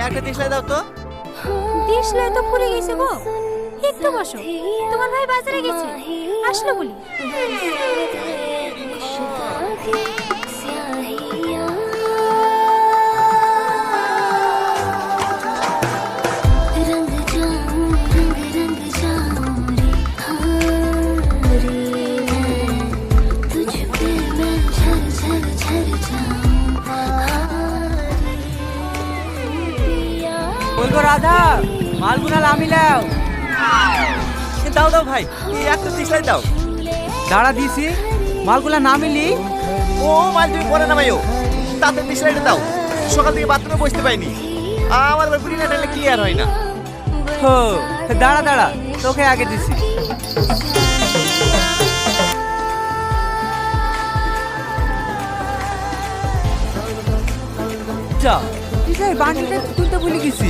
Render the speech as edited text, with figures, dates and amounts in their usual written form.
একটা দেশলাই দাও তো। দেশলাই তো ভুলে গেছে গো। একটু বসো, তোমার ভাই বাজারে গেছে, আসলো বলি। বলবো রাধা, মালগুনা নামিলাও। দাও দাও ভাই, এই একটা দেশলাই দাও। দাঁড়া দিছি, মালগুলা নামিলি। ও মাল তুমি পরে নামাইও, তাতে দেশলাইটা দাও। সকাল থেকে বাথরুমে বসতে পাইনি, আমার আবার বুড়ি না টাইলে ক্লিয়ার হয় না। হো, দাঁড়া দাঁড়া, তোকে আগে দিছি। যা, তুই যাই বান্ডিলটা তুলতে ভুলে গেছি।